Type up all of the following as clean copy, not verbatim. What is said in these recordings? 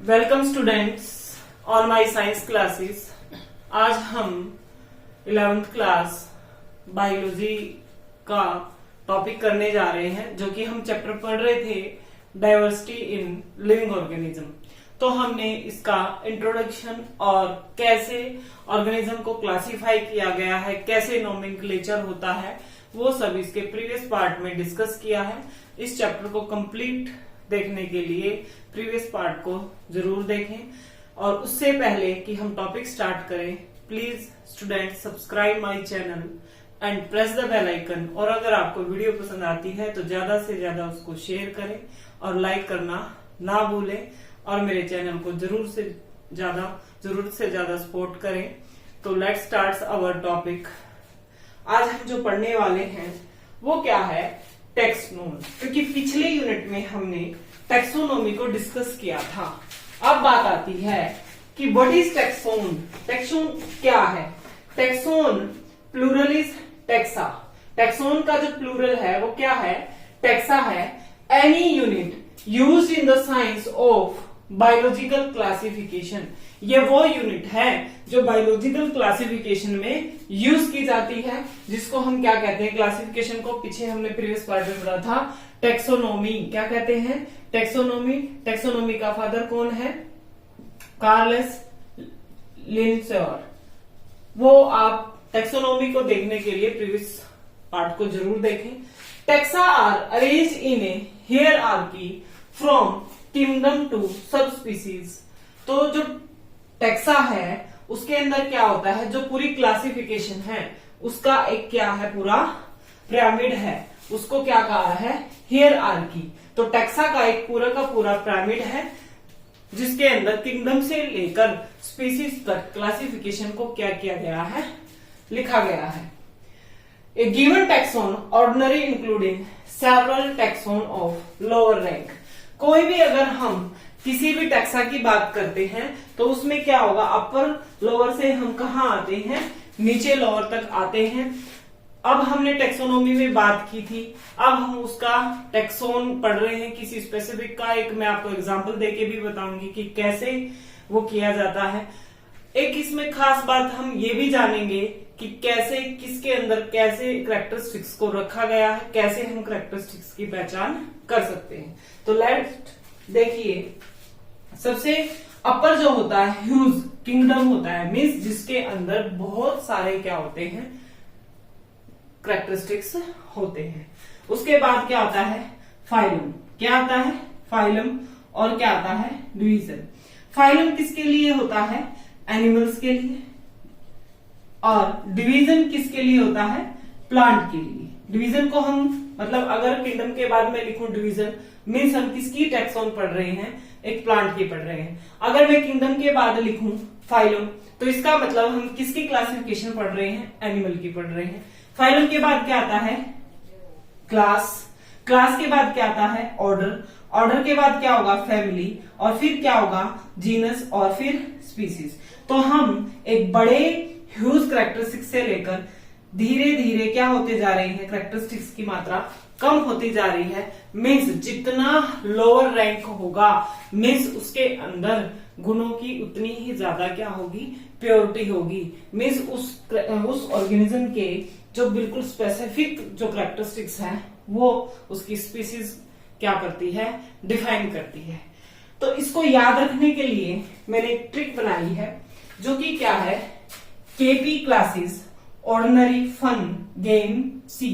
Welcome students on my science classes. आज हम 11th class biology का टॉपिक करने जा रहे हैं, जो कि हम चैप्टर पढ़ रहे थे डाइवर्सिटी इन लिविंग ऑर्गेनिज्म। तो हमने इसका इंट्रोडक्शन और कैसे ऑर्गेनिज्म को क्लासिफाई किया गया है, कैसे नोमेनक्लेचर होता है, वो सब इसके प्रीवियस पार्ट में डिस्कस किया है। इस चैप्टर को कंप्लीट देखने के लिए प्रीवियस पार्ट को जरूर देखें। और उससे पहले कि हम टॉपिक स्टार्ट करें, please student subscribe my channel and press the bell icon. और अगर आपको वीडियो पसंद आती है तो ज्यादा से ज्यादा उसको शेयर करें और लाइक करना ना भूलें, और मेरे चैनल को जरूरत से ज्यादा सपोर्ट करें। तो लेट्स स्टार्ट आवर टॉपिक। आज हम जो पढ़ने वाले हैं वो क्या है, टैक्सोनॉमी। क्योंकि पिछले यूनिट में हमने टैक्सोनॉमी को डिस्कस किया था। अब बात आती है कि व्हाट इज टैक्सोन। टैक्सोन क्या है? Taxon plural is taxa. Taxon का जो प्लूरल है वो क्या है? टैक्सा है। Any unit used in the science of biological classification. ये वो यूनिट है जो बायोलॉजिकल क्लासिफिकेशन में यूज की जाती है, जिसको हम क्या कहते हैं? क्लासिफिकेशन को पीछे हमने प्रीवियस पार्ट में पढ़ा था, टैक्सोनॉमी। क्या कहते हैं? टैक्सोनॉमी। टैक्सोनॉमी का फादर कौन है? कार्लस लिनसेयर। वो आप टैक्सोनॉमी को देखने के लिए प्रीवियस पार्ट को जरूर देखें। Taxa are arranged in a hierarchy from kingdom to sub species. तो जो टैक्सा है उसके अंदर क्या होता है, जो पूरी क्लासिफिकेशन है उसका एक क्या है, पूरा पिरामिड है। उसको क्या कहा है? हायरार्की। तो टैक्सा का एक पूरा का पूरा पिरामिड है, जिसके अंदर किंगडम से लेकर स्पीसीज तक क्लासिफिकेशन को क्या किया गया है, लिखा गया है। A given taxon ordinary including several taxon of lower rank. कोई भी अगर हम किसी भी टैक्सा की बात करते हैं तो उसमें क्या होगा, अपर लोअर से हम कहाँ आते हैं, नीचे लोअर तक आते हैं। अब हमने टैक्सोनॉमी में बात की थी, अब हम उसका टैक्सोन पढ़ रहे हैं किसी स्पेसिफिक का। एक मैं आपको एग्जांपल देके भी बताऊंगी कि कैसे वो किया जाता है। एक इसमें खास बात हम ये भी जानेंगे कि कैसे किसके अंदर कैसे कैरेक्टरिस्टिक्स को रखा गया है, कैसे हम कैरेक्टरिस्टिक्स की पहचान कर सकते हैं। तो लेट्स देखिए, सबसे अपर जो होता है ह्यूज किंगडम होता है, मीन्स जिसके अंदर बहुत सारे क्या होते हैं, कैरेक्टरिस्टिक्स होते हैं। उसके बाद क्या आता है? फाइलम। क्या आता है? फाइलम। और क्या आता है? डिवीजन। फाइलम किसके लिए होता है? एनिमल्स के लिए। और डिवीजन किसके लिए होता है? प्लांट के लिए। डिवीजन को हम मतलब अगर किंगडम के बाद में लिखूं डिवीजन, मीन्स हम किसकी टैक्सोन पढ़ रहे हैं? एक प्लांट की पढ़ रहे हैं। अगर मैं किंगडम के बाद लिखूं फाइलम, तो इसका मतलब हम किसकी क्लासिफिकेशन पढ़ रहे हैं? एनिमल की पढ़ रहे हैं। फाइलम के बाद क्या आता है? क्लास। क्लास के बाद क्या आता है? ऑर्डर। ऑर्डर के बाद क्या होगा? फैमिली। और फिर क्या होगा? जीनस। और फिर स्पीसीज। तो हम एक बड़े ह्यूज कैरेक्टरिस्टिक्स से लेकर धीरे धीरे क्या होते जा रहे हैं, कैरेक्टरिस्टिक्स की मात्रा कम होती जा रही है। मीन्स जितना लोअर रैंक होगा, मीन्स उसके अंदर गुणों की उतनी ही ज्यादा क्या होगी, प्योरिटी होगी। मीन्स उस ऑर्गेनिज्म के जो बिल्कुल स्पेसिफिक जो कैरेक्टरिस्टिक्स हैं वो उसकी स्पीसीज क्या करती है, डिफाइन करती है। तो इसको याद रखने के लिए मैंने एक ट्रिक बनाई है, जो कि क्या है, KP classes ordinary fun game C.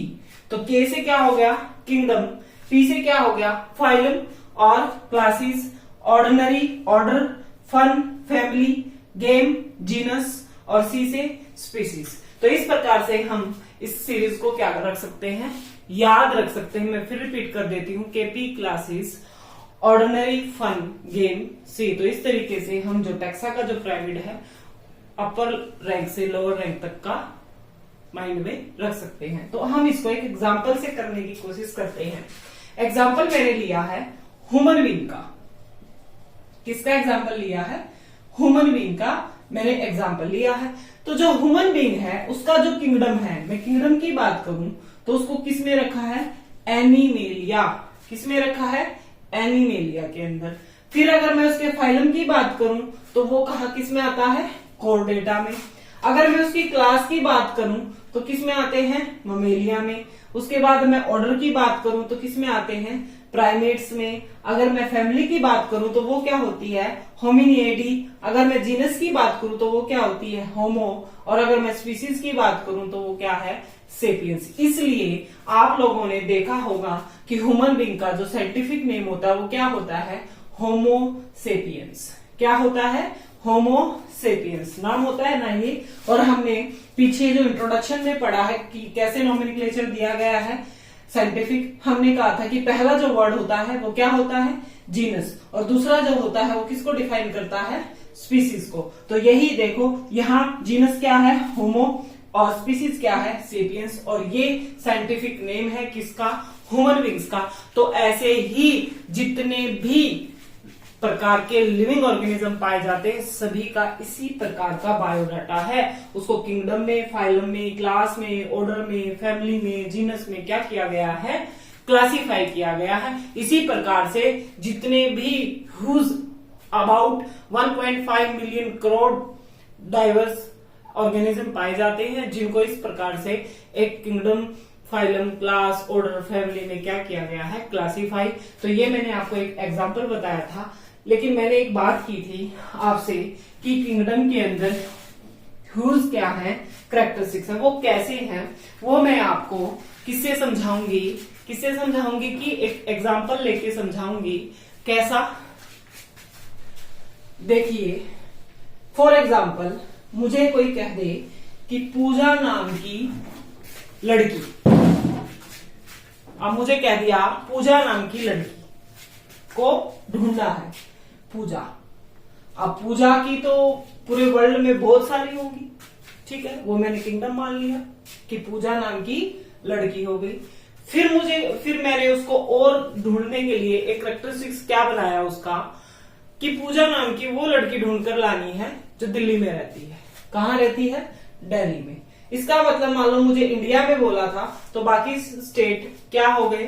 तो के से क्या हो गया? किंगडम। पी से क्या हो गया? फाइलम। और classes ordinary, order, fun, family, game, genus, और सी से स्पीसीज। तो इस प्रकार से हम इस सीरीज को क्या रख सकते हैं, याद रख सकते हैं। मैं फिर रिपीट कर देती हूँ, KP classes ordinary fun game C. तो इस तरीके से हम जो टैक्सा का जो पिरामिड है, अपर रैंक से लोअर रैंक तक का माइंड में रख सकते हैं। तो हम इसको एक एग्जाम्पल से करने की कोशिश करते हैं। एग्जाम्पल मैंने लिया है ह्यूमन बीइंग का। किसका एग्जाम्पल लिया है? ह्यूमन बीइंग का मैंने एग्जाम्पल लिया है। तो जो ह्यूमन बीइंग है उसका जो किंगडम है, मैं किंगडम की बात करूं तो उसको किस में रखा है? एनिमेलिया। किस में रखा है? एनिमेलिया के अंदर। फिर अगर मैं उसके फाइलम की बात करूं तो वो कहाँ किस में आता है, कोर्डेटा में। अगर मैं उसकी क्लास की बात करूं तो किस में आते हैं, ममेलिया में। उसके बाद मैं ऑर्डर की बात करूं तो किस में आते हैं, प्राइमेट्स में। अगर मैं फैमिली की बात करूं तो वो क्या होती है, होमिनियडी। अगर मैं जीनस की बात करूं तो वो क्या होती है, होमो। और अगर मैं स्पीसीज की बात करूं तो वो क्या है, सेपियंस। इसलिए आप लोगों ने देखा होगा कि ह्यूमन बीइंग का जो साइंटिफिक नेम होता है वो क्या होता है, होमो सेपियंस। क्या होता है, होमो सेपियंस नाम होता है ना ये। और हमने पीछे जो इंट्रोडक्शन में पढ़ा है कि कैसे नोमेनक्लेचर दिया गया है साइंटिफिक, हमने कहा था कि पहला जो वर्ड होता है वो क्या होता है, जीनस, और दूसरा जो होता है वो किसको डिफाइन करता है, स्पीसीज को। तो यही देखो यहाँ जीनस क्या है, होमो, और स्पीसीज क्या है, सेपियंस। और ये साइंटिफिक नेम है किसका, ह्यूमन बीइंग्स का। तो ऐसे ही जितने भी प्रकार के लिविंग ऑर्गेनिज्म पाए जाते हैं सभी का इसी प्रकार का बायोडाटा है। उसको किंगडम में, फाइलम में, क्लास में, ऑर्डर में, फैमिली में, जीनस में क्या किया गया है, क्लासिफाई किया गया है। इसी प्रकार से जितने भी huge about 1.5 million crore diverse organism पाए जाते हैं, जिनको इस प्रकार से एक kingdom, phylum, class, order, family में क्या किया गया है, क्लासिफाई। तो ये मैंने आपको एक एग्जांपल बताया था। लेकिन मैंने एक बात की थी आपसे कि किंगडम के अंदर ह्यूज क्या है, कैरेक्टरिस्टिक्स है, वो कैसे हैं, वो मैं आपको किससे समझाऊंगी कि एक एग्जांपल लेके समझाऊंगी। कैसा, देखिए फॉर एग्जांपल मुझे कोई कह दे कि पूजा नाम की लड़की, अब मुझे कह दिया पूजा नाम की लड़की को ढूंढना है, पूजा। अब पूजा की तो पूरे वर्ल्ड में बहुत सारी होगी, ठीक है, वो मैंने किंगडम मान लिया कि पूजा नाम की लड़की हो गई। फिर मैंने उसको और ढूंढने के लिए एक कैरेक्टरिस्टिक्स क्या बनाया उसका, कि पूजा नाम की वो लड़की ढूंढकर लानी है जो दिल्ली में रहती है। कहाँ रहती है, दिल्ली में। इसका मतलब मान लो मुझे इंडिया में बोला था तो बाकी स्टेट क्या हो गए,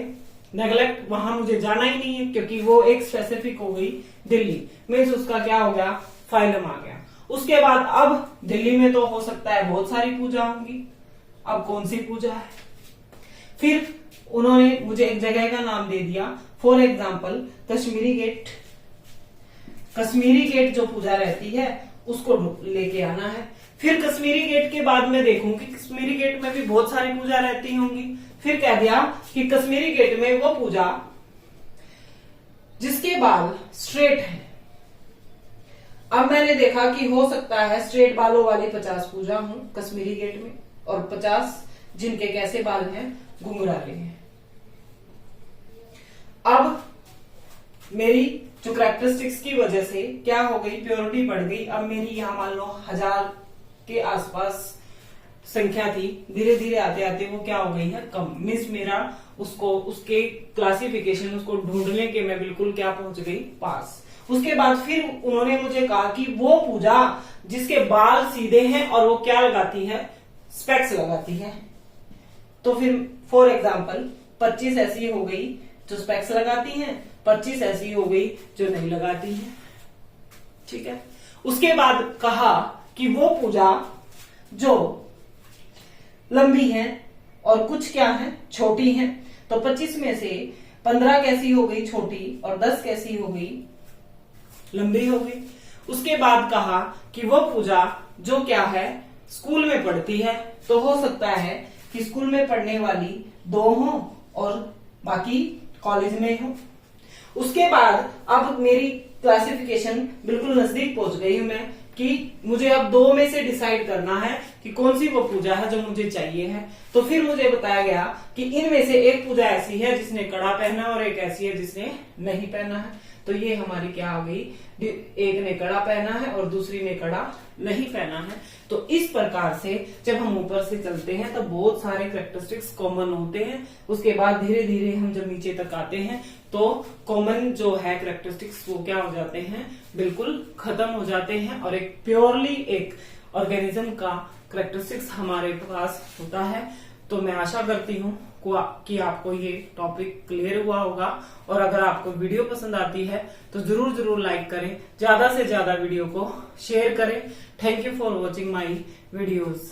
नेग्लेक्ट, वहां मुझे जाना ही नहीं है क्योंकि वो एक स्पेसिफिक हो गई दिल्ली। मीन्स उसका क्या हो गया, फाइलम आ गया। उसके बाद अब दिल्ली में तो हो सकता है बहुत सारी पूजा होंगी, अब कौन सी पूजा है। फिर उन्होंने मुझे एक जगह का नाम दे दिया, फॉर एग्जाम्पल कश्मीरी गेट। कश्मीरी गेट जो पूजा रहती है उसको लेके आना है। फिर कश्मीरी गेट के बाद में देखूंगी कश्मीरी गेट में भी बहुत सारी पूजा रहती होंगी। फिर कह दिया कि कश्मीरी गेट में वो पूजा जिसके बाल स्ट्रेट है। अब मैंने देखा कि हो सकता है स्ट्रेट बालों वाली 50 पूजा हो कश्मीरी गेट में, और 50 जिनके कैसे बाल हैं, घुंघराले हैं। अब मेरी जो कैरेक्टरिस्टिक्स की वजह से क्या हो गई, प्योरिटी बढ़ गई। अब मेरी यहाँ मान लो 1000 के आसपास संख्या थी, धीरे धीरे आते आते वो क्या हो गई है, कम। मीन्स मेरा उसके क्लासिफिकेशन, उसको ढूंढने के मैं बिल्कुल क्या पहुंच गई, पास। उसके बाद फिर उन्होंने मुझे कहा कि वो पूजा जिसके बाल सीधे हैं और वो क्या लगाती है, स्पेक्स लगाती है। तो फिर फॉर एग्जाम्पल 25 ऐसी हो गई जो स्पेक्स लगाती हैं, 25 ऐसी हो गई जो नहीं लगाती हैं, ठीक है। उसके बाद कहा कि वो पूजा जो लंबी है और कुछ क्या है, छोटी है। तो 25 में से 15 कैसी हो गई, छोटी, और 10 कैसी हो गई, लंबी हो गई। उसके बाद कहा कि वो पूजा जो क्या है, स्कूल में पढ़ती है। तो हो सकता है कि स्कूल में पढ़ने वाली 2 हो और बाकी कॉलेज में हो। उसके बाद अब मेरी क्लासिफिकेशन बिल्कुल नजदीक पहुंच गई हूं मैं कि मुझे अब 2 में से डिसाइड करना है कि कौन सी वो पूजा है जो मुझे चाहिए है। तो फिर मुझे बताया गया कि इनमें से एक पूजा ऐसी है जिसने कड़ा पहना और एक ऐसी है जिसने नहीं पहना है। तो ये हमारी क्या आ गई, एक ने कड़ा पहना है और दूसरी ने कड़ा नहीं पहना है। तो इस प्रकार से जब हम ऊपर से चलते हैं तो बहुत सारे कैरेक्टरिस्टिक्स कॉमन होते हैं। उसके बाद धीरे धीरे हम जब नीचे तक आते हैं तो कॉमन जो है कैरेक्टरिस्टिक्स वो क्या हो जाते हैं, बिल्कुल खत्म हो जाते हैं, और एक प्योरली एक ऑर्गेनिज्म का कैरेक्टरिस्टिक्स हमारे पास होता है। तो मैं आशा करती हूँ कि आपको ये टॉपिक क्लियर हुआ होगा। और अगर आपको वीडियो पसंद आती है तो जरूर लाइक करें, ज्यादा से ज्यादा वीडियो को शेयर करें। Thank you for watching my videos.